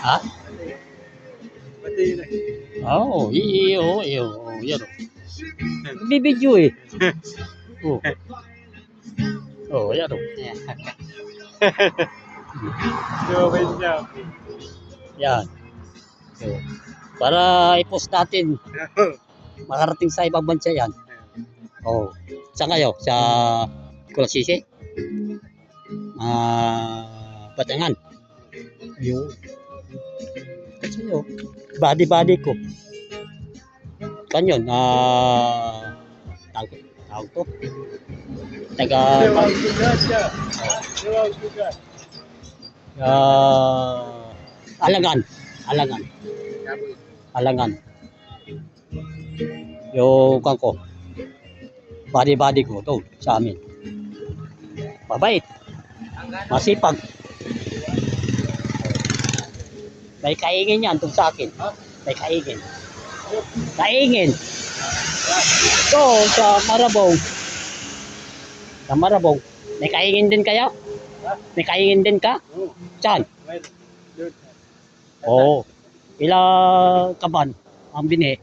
Ha? Pati yun eh. Oo, iyo, iyo, yan o. Bibidyo eh. Oo. Oo, yan o. Joven siya. Yan. So, para i-post natin, makarating sa ibang bansa yan. Oo. Saan kayo? Sa Kulasisi? Batangan. Ayun. Kasi yun, body ko. Saan yun? Tawag to? Taga... Luwag sugat siya. Luwag sugat. Alangan. Alangan. Yung ko. Body ko to sa amin. Mabait. Masipag. May kaingin yan tong sa akin. May kaingin. Kaingin. So, sa Marabong. Sa Marabong. May kaingin din kayo? May kaingin din ka? Saan? Oo. Ilang kaban ang bini?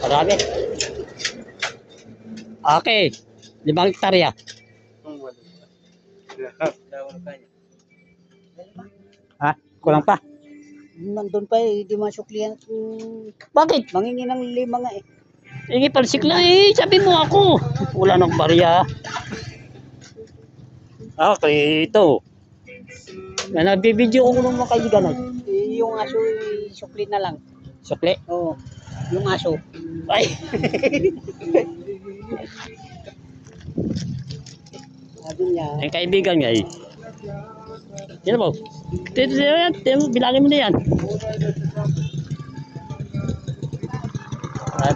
Marami. Okay. 5 hektarya. Ha? Kulang pa? Nandun pa eh, di masuklihan. Bakit? Mangingi ng 5 nga eh. Hindi palsik lang eh. Sabi mo ako. Wala nang barya. Okay, ito. Nagbibideo ko ng mga kaibigan. Eh, yung aso sukli na lang. Sukli. Oo. Yung aso. Ay. Sabi niya, Ang kaibigan nga eh. Sino mo? Dito yan. Bilangin mo na yan.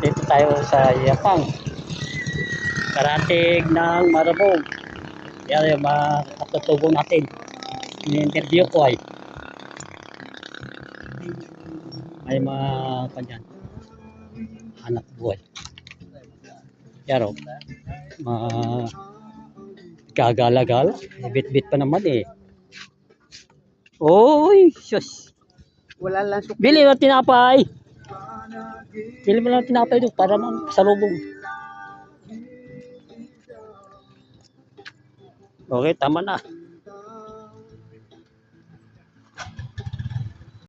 Dito tayo sa Yapang. Karatig ng Marabong. Yan yung mga katutubo natin. Ini-interview ko ay. May mga kanyan. Anak buhay. Yan o. Mga gagala-gala. Bit-bit pa naman eh. Oy, sus. wala lang sukli. Bili mo tinapay. Bili mo lang tinapay doon para salubong. Okay, tama na.